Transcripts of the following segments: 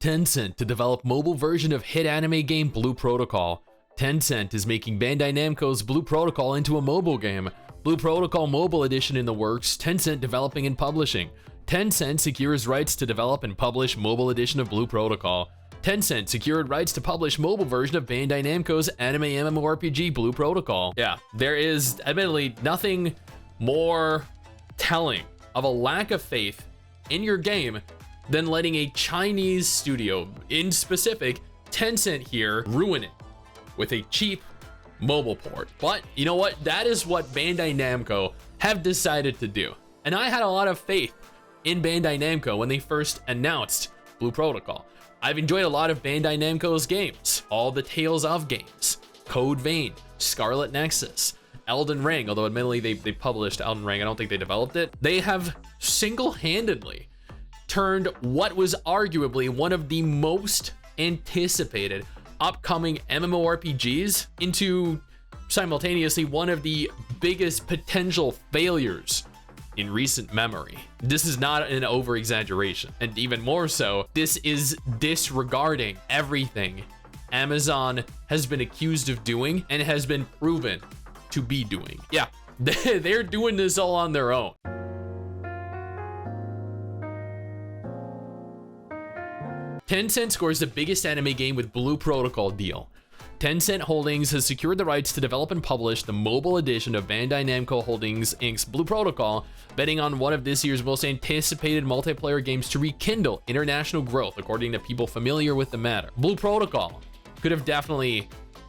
Tencent to develop mobile version of hit anime game Blue Protocol. Tencent is making Bandai Namco's Blue Protocol into a mobile game. Blue Protocol Mobile Edition in the works, Tencent developing and publishing. Tencent secures rights to develop and publish mobile edition of Blue Protocol. Tencent secured rights to publish mobile version of Bandai Namco's anime MMORPG Blue Protocol. Yeah, there is admittedly nothing more telling of a lack of faith in your game than letting a Chinese studio, in specific Tencent here, ruin it with a cheap mobile port. But you know what? That is what Bandai Namco have decided to do. And I had a lot of faith in Bandai Namco when they first announced Blue Protocol. I've enjoyed a lot of Bandai Namco's games, all the Tales of games, Code Vein, Scarlet Nexus, Elden Ring, although admittedly they published Elden Ring, I don't think they developed it. They have single-handedly turned what was arguably one of the most anticipated upcoming MMORPGs into simultaneously one of the biggest potential failures in recent memory. This is not an over-exaggeration, and even more so, this is disregarding everything Amazon has been accused of doing and has been proven to be doing. Yeah, they're doing this all on their own. Tencent scores the biggest anime game with Blue Protocol deal. Tencent Holdings has secured the rights to develop and publish the mobile edition of Bandai Namco Holdings Inc.'s Blue Protocol, betting on one of this year's most anticipated multiplayer games to rekindle international growth, according to people familiar with the matter. Blue Protocol could have definitely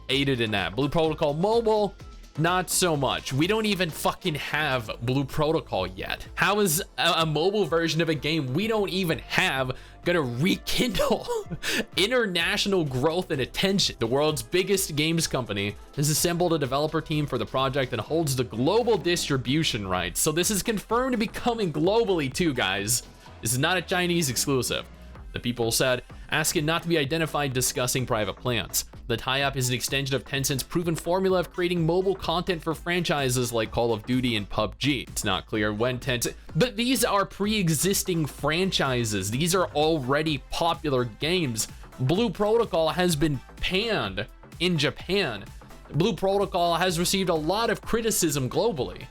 aided in that. Blue Protocol Mobile, not so much. We don't even fucking have Blue Protocol yet. How is a mobile version of a game we don't even have gonna rekindle international growth and attention? The world's biggest games company has assembled a developer team for the project and holds the global distribution rights. So this is confirmed to be coming globally too, guys. This is not a Chinese exclusive. The people said, asking not to be identified, discussing private plans. The tie-up is an extension of Tencent's proven formula of creating mobile content for franchises like Call of Duty and PUBG. It's not clear when Tencent, but these are pre-existing franchises. These are already popular games. Blue Protocol has been panned in Japan. Blue Protocol has received a lot of criticism globally.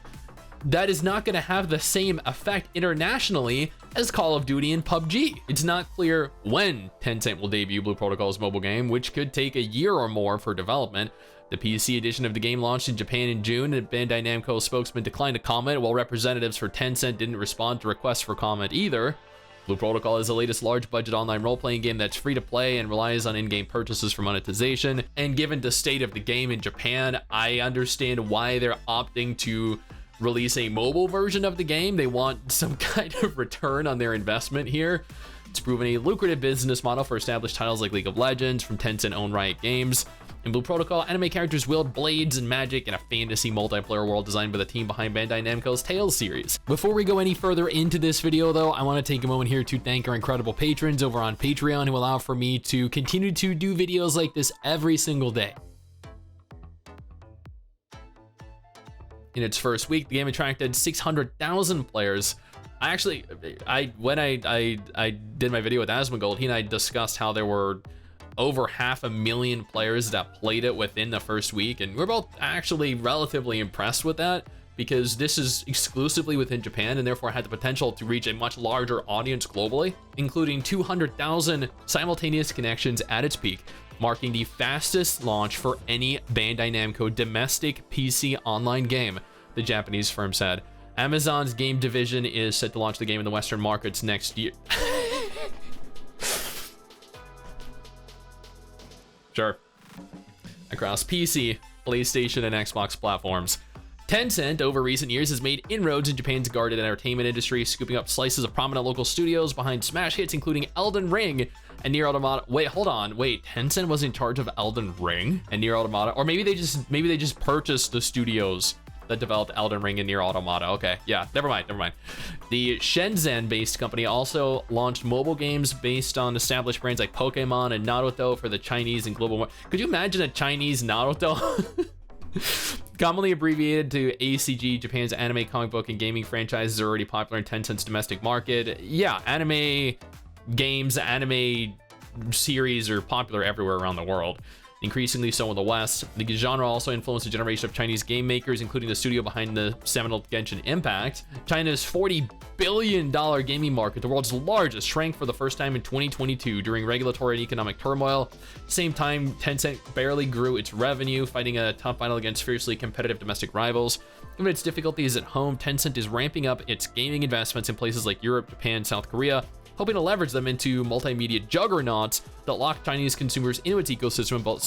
That is not going to have the same effect internationally as Call of Duty and PUBG. It's not clear when Tencent will debut Blue Protocol's mobile game, which could take a year or more for development. The PC edition of the game launched in Japan in June, and Bandai Namco spokesman declined to comment, while representatives for Tencent didn't respond to requests for comment either. Blue Protocol is the latest large-budget online role-playing game that's free to play and relies on in-game purchases for monetization. And given the state of the game in Japan, I understand why they're opting to release a mobile version of the game. They want some kind of return on their investment here. It's proven a lucrative business model for established titles like League of Legends from Tencent-owned Riot Games. In Blue Protocol, anime characters wield blades and magic in a fantasy multiplayer world designed by the team behind Bandai Namco's Tales series. Before we go any further into this video though, I want to take a moment here to thank our incredible patrons over on Patreon who allow for me to continue to do videos like this every single day. In its first week, the game attracted 600,000 players. When I did my video with Asmongold, he and I discussed how there were over 500,000 players that played it within the first week, and we're both actually relatively impressed with that, because this is exclusively within Japan and therefore had the potential to reach a much larger audience globally, including 200,000 simultaneous connections at its peak, marking the fastest launch for any Bandai Namco domestic PC online game, the Japanese firm said. Amazon's game division is set to launch the game in the Western markets next year. Sure. Across PC, PlayStation, and Xbox platforms. Tencent, over recent years, has made inroads in Japan's guarded entertainment industry, scooping up slices of prominent local studios behind smash hits including Elden Ring and Nier Automata. Wait, hold on. Wait, Tencent was in charge of Elden Ring and Nier Automata? Or maybe they just purchased the studios that developed Elden Ring and Nier Automata. Okay, yeah, never mind. The Shenzhen-based company also launched mobile games based on established brands like Pokemon and Naruto for the Chinese and global market. Could you imagine a Chinese Naruto? Commonly abbreviated to ACG, Japan's anime, comic book, and gaming franchises are already popular in Tencent's domestic market. Yeah, anime games, anime series are popular everywhere around the world, increasingly so in the West. The genre also influenced a generation of Chinese game makers, including the studio behind the seminal Genshin Impact. China's $40 billion gaming market, the world's largest, shrank for the first time in 2022 during regulatory and economic turmoil. Same time, Tencent barely grew its revenue, fighting a tough battle against fiercely competitive domestic rivals. Given its difficulties at home, Tencent is ramping up its gaming investments in places like Europe, Japan, South Korea, hoping to leverage them into multimedia juggernauts that lock Chinese consumers into its ecosystem.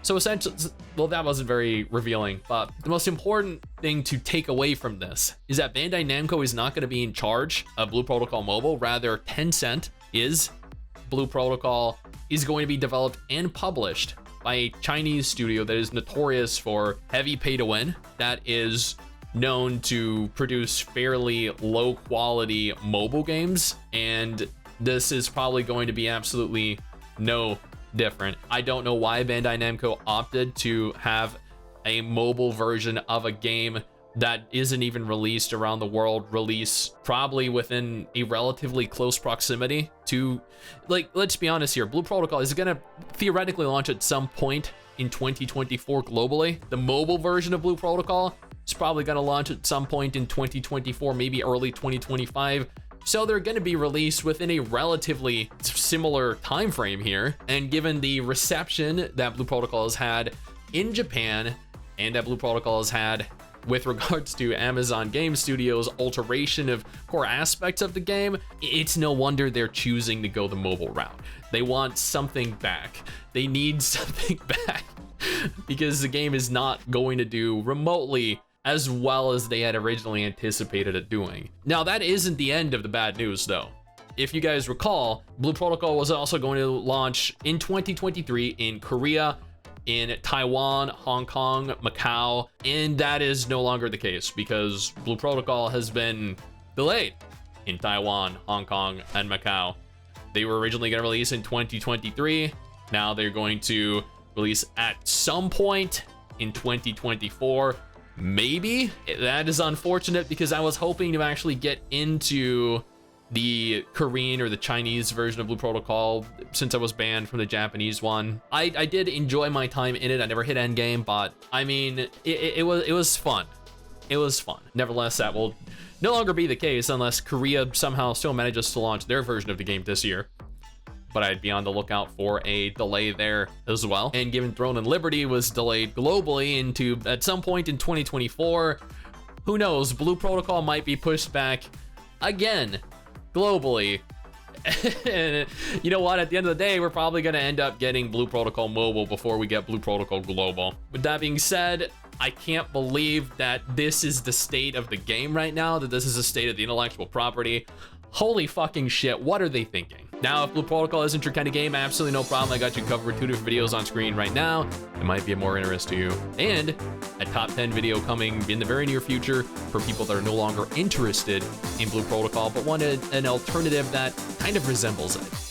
So essentially, well, that wasn't very revealing, but the most important thing to take away from this is that Bandai Namco is not going to be in charge of Blue Protocol Mobile. Rather, Tencent is. Blue Protocol is going to be developed and published by a Chinese studio that is notorious for heavy pay to win, that is known to produce fairly low quality mobile games, and this is probably going to be absolutely no different. I don't know why Bandai Namco opted to have a mobile version of a game that isn't even released around the world, release probably within a relatively close proximity to, like, let's be honest here, Blue Protocol is gonna theoretically launch at some point in 2024 globally. The mobile version of Blue Protocol is probably gonna launch at some point in 2024, maybe early 2025. So they're going to be released within a relatively similar time frame here. And given the reception that Blue Protocol has had in Japan and that Blue Protocol has had with regards to Amazon Game Studios' alteration of core aspects of the game, it's no wonder they're choosing to go the mobile route. They want something back. They need something back because the game is not going to do remotely as well as they had originally anticipated it doing. Now, that isn't the end of the bad news, though. If you guys recall, Blue Protocol was also going to launch in 2023 in Korea, in Taiwan, Hong Kong, Macau, and that is no longer the case because Blue Protocol has been delayed in Taiwan, Hong Kong, and Macau. They were originally going to release in 2023. Now they're going to release at some point in 2024. Maybe. That is unfortunate because I was hoping to actually get into the Korean or the Chinese version of Blue Protocol since I was banned from the Japanese one. I did enjoy my time in it. I never hit endgame, but I mean, it was fun. It was fun. Nevertheless, that will no longer be the case unless Korea somehow still manages to launch their version of the game this year. But I'd be on the lookout for a delay there as well. And given Throne and Liberty was delayed globally into at some point in 2024, who knows, Blue Protocol might be pushed back again globally. And you know what, at the end of the day, we're probably going to end up getting Blue Protocol Mobile before we get Blue Protocol Global. With that being said, I can't believe that this is the state of the game right now, that this is the state of the intellectual property. Holy fucking shit, what are they thinking? Now, if Blue Protocol isn't your kind of game, absolutely no problem. I got you covered with 2 different videos on screen right now. It might be of more interest to you. And a top 10 video coming in the very near future for people that are no longer interested in Blue Protocol, but wanted an alternative that kind of resembles it.